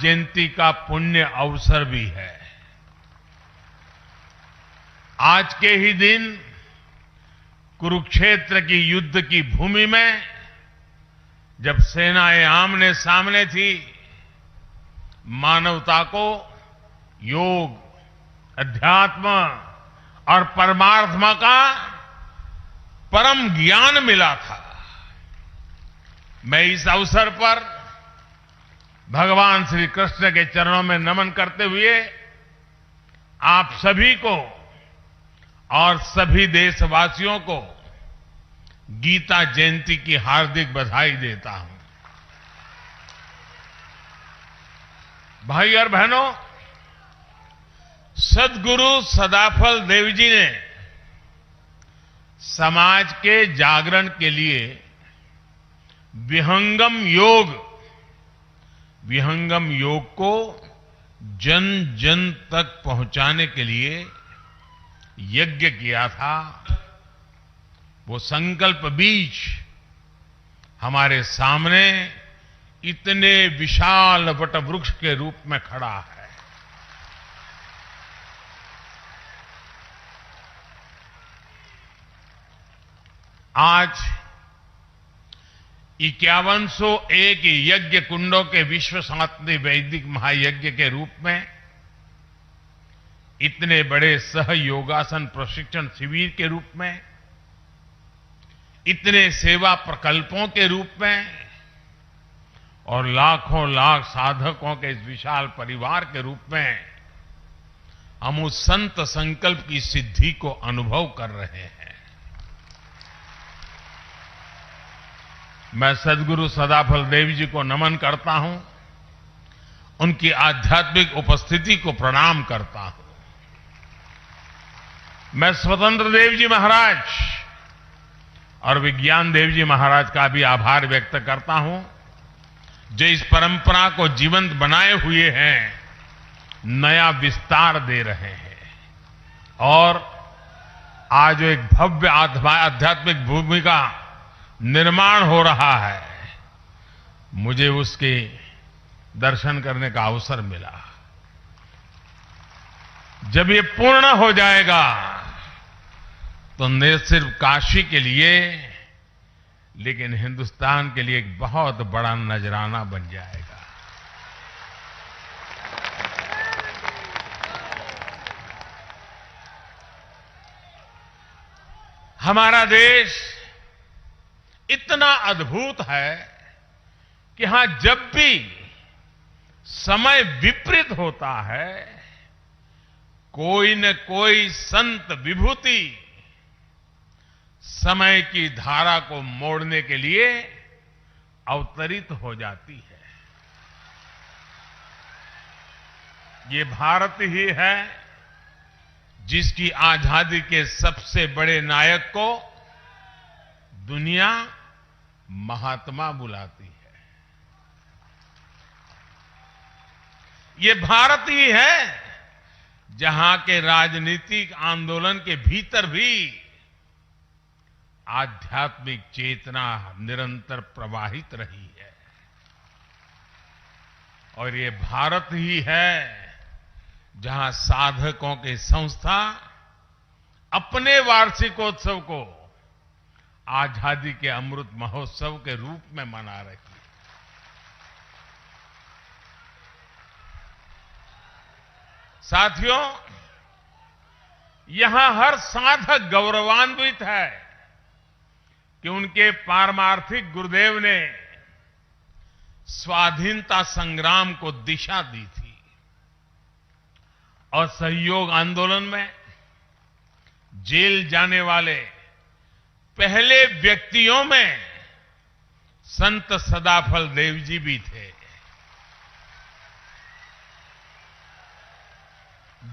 जयंती का पुण्य अवसर भी है। आज के ही दिन कुरुक्षेत्र की युद्ध की भूमि में जब सेनाएं आमने सामने थी, मानवता को योग, अध्यात्म और परमात्मा का परम ज्ञान मिला था। मैं इस अवसर पर भगवान श्री कृष्ण के चरणों में नमन करते हुए आप सभी को और सभी देशवासियों को गीता जयंती की हार्दिक बधाई देता हूं। भाई और बहनों, सद्गुरु सदाफल देव जी ने समाज के जागरण के लिए विहंगम योग को जन जन तक पहुंचाने के लिए यज्ञ किया था। वो संकल्प बीज हमारे सामने इतने विशाल वटवृक्ष के रूप में खड़ा है। आज 5101 यज्ञ कुंडों के विश्व शांति वैदिक महायज्ञ के रूप में, इतने बड़े सहयोगासन प्रशिक्षण शिविर के रूप में, इतने सेवा प्रकल्पों के रूप में और लाखों लाख साधकों के इस विशाल परिवार के रूप में हम उस संत संकल्प की सिद्धि को अनुभव कर रहे हैं। मैं सद्गुरु सदाफल देव जी को नमन करता हूं, उनकी आध्यात्मिक उपस्थिति को प्रणाम करता हूं। मैं स्वतंत्र देव जी महाराज और विज्ञान देव जी महाराज का भी आभार व्यक्त करता हूं, जो इस परंपरा को जीवंत बनाए हुए हैं, नया विस्तार दे रहे हैं और आज एक भव्य आध्यात्मिक भूमि का निर्माण हो रहा है। मुझे उसके दर्शन करने का अवसर मिला। जब ये पूर्ण हो जाएगा तो न सिर्फ काशी के लिए लेकिन हिंदुस्तान के लिए एक बहुत बड़ा नजराना बन जाएगा। हमारा देश इतना अद्भुत है कि हां, जब भी समय विपरीत होता है, कोई न कोई संत विभूति समय की धारा को मोड़ने के लिए अवतरित हो जाती है। ये भारत ही है जिसकी आजादी के सबसे बड़े नायक को दुनिया महात्मा बुलाती है। ये भारत ही है जहां के राजनीतिक आंदोलन के भीतर भी आध्यात्मिक चेतना निरंतर प्रवाहित रही है। और ये भारत ही है जहां साधकों की संस्था अपने वार्षिकोत्सव को आजादी के अमृत महोत्सव के रूप में मना रही है। साथियों, यहां हर साधक गौरवान्वित है कि उनके पारमार्थिक गुरुदेव ने स्वाधीनता संग्राम को दिशा दी थी और सहयोग आंदोलन में जेल जाने वाले पहले व्यक्तियों में संत सदाफल देव जी भी थे।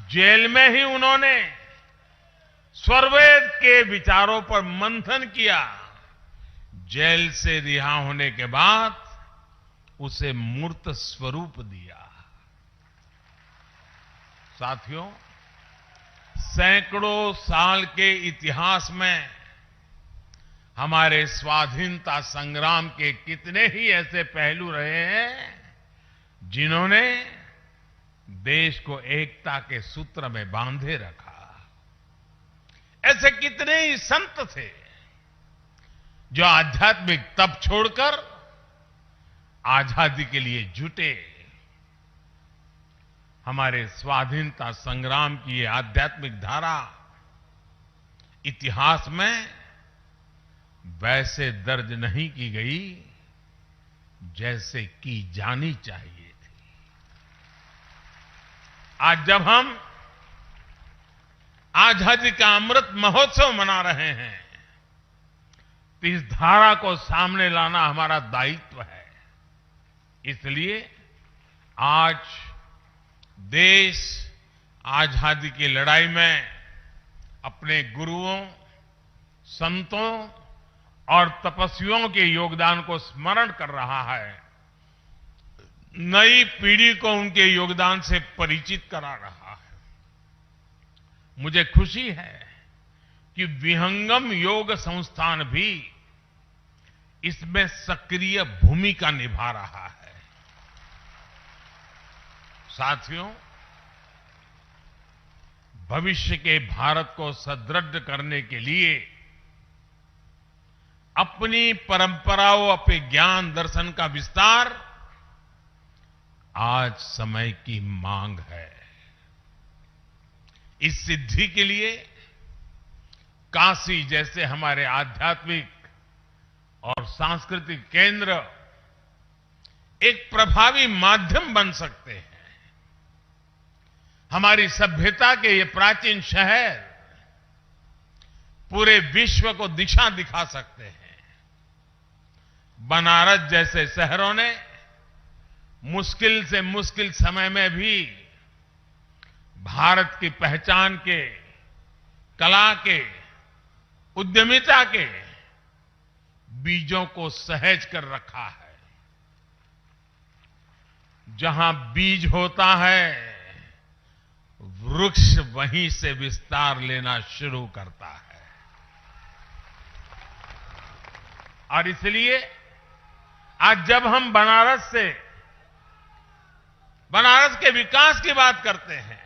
जेल में ही उन्होंने स्वरवेद के विचारों पर मंथन किया। जेल से रिहा होने के बाद उसे मूर्त स्वरूप दिया। साथियों, सैकड़ों साल के इतिहास में हमारे स्वाधीनता संग्राम के कितने ही ऐसे पहलू रहे हैं जिन्होंने देश को एकता के सूत्र में बांधे रखा। ऐसे कितने ही संत थे जो आध्यात्मिक तप छोड़कर आजादी के लिए जुटे। हमारे स्वाधीनता संग्राम की ये आध्यात्मिक धारा इतिहास में वैसे दर्ज नहीं की गई जैसे की जानी चाहिए थी। आज जब हम आजादी का अमृत महोत्सव मना रहे हैं तो इस धारा को सामने लाना हमारा दायित्व है। इसलिए आज देश आजादी की लड़ाई में अपने गुरुओं, संतों और तपस्वियों के योगदान को स्मरण कर रहा है। नई पीढ़ी को उनके योगदान से परिचित करा रहा है। मुझे खुशी है कि विहंगम योग संस्थान भी इसमें सक्रिय भूमिका निभा रहा है। साथियों, भविष्य के भारत को सुदृढ़ करने के लिए अपनी परंपराओं, अपने ज्ञान दर्शन का विस्तार आज समय की मांग है। इस सिद्धि के लिए काशी जैसे हमारे आध्यात्मिक और सांस्कृतिक केंद्र एक प्रभावी माध्यम बन सकते हैं। हमारी सभ्यता के ये प्राचीन शहर पूरे विश्व को दिशा दिखा सकते हैं। बनारस जैसे शहरों ने मुश्किल से मुश्किल समय में भी भारत की पहचान के, कला के, उद्यमिता के बीजों को सहेज कर रखा है। जहां बीज होता है, वृक्ष वहीं से विस्तार लेना शुरू करता है। और इसलिए आज जब हम बनारस के विकास की बात करते हैं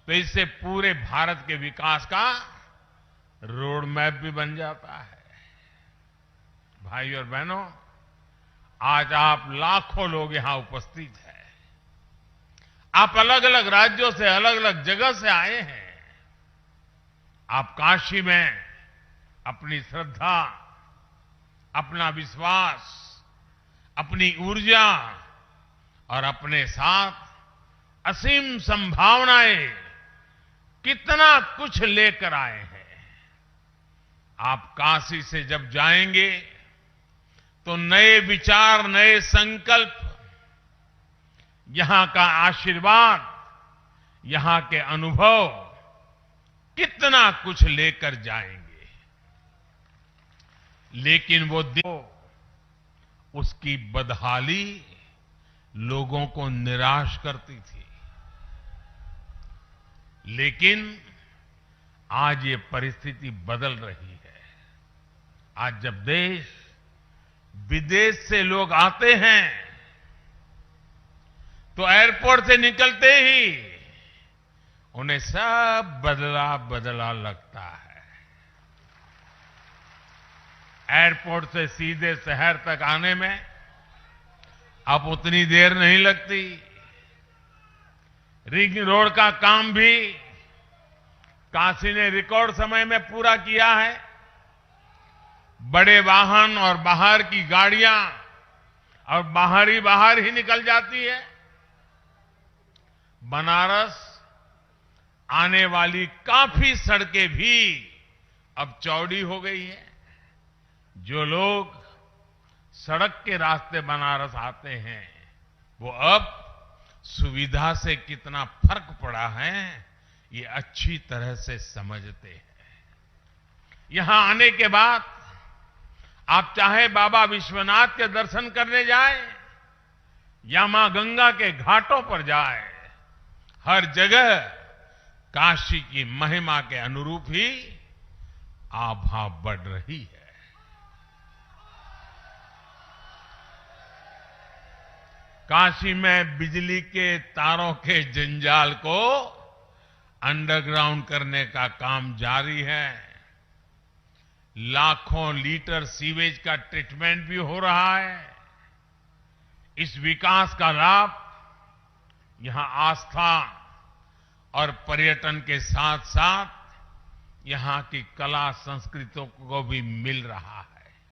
तो इससे पूरे भारत के विकास का रोड मैप भी बन जाता है। भाई और बहनों, आज आप लाखों लोग यहां उपस्थित हैं। आप अलग अलग राज्यों से, अलग अलग जगह से आए हैं। आप काशी में अपनी श्रद्धा, अपना विश्वास, अपनी ऊर्जा और अपने साथ असीम संभावनाएं, कितना कुछ लेकर आए हैं। आप काशी से जब जाएंगे तो नए विचार, नए संकल्प, यहां का आशीर्वाद, यहां के अनुभव कितना कुछ लेकर जाएंगे। लेकिन वो उसकी बदहाली लोगों को निराश करती थी। लेकिन आज ये परिस्थिति बदल रही है। आज जब देश विदेश से लोग आते हैं तो एयरपोर्ट से निकलते ही उन्हें सब बदला बदला लगता है। एयरपोर्ट से सीधे शहर तक आने में अब उतनी देर नहीं लगती। रिंग रोड का काम भी काशी ने रिकॉर्ड समय में पूरा किया है। बड़े वाहन और बाहर की गाड़ियां और बाहर ही निकल जाती है। बनारस आने वाली काफी सड़कें भी अब चौड़ी हो गई हैं। जो लोग सड़क के रास्ते बनारस आते हैं वो अब सुविधा से कितना फर्क पड़ा है ये अच्छी तरह से समझते हैं। यहां आने के बाद आप चाहे बाबा विश्वनाथ के दर्शन करने जाएं या मां गंगा के घाटों पर जाएं, हर जगह काशी की महिमा के अनुरूप ही आभा बढ़ रही है। काशी में बिजली के तारों के जंजाल को अंडरग्राउंड करने का काम जारी है। लाखों लीटर सीवेज का ट्रीटमेंट भी हो रहा है। इस विकास का लाभ यहां आस्था और पर्यटन के साथ साथ यहां की कला संस्कृतियों को भी मिल रहा है।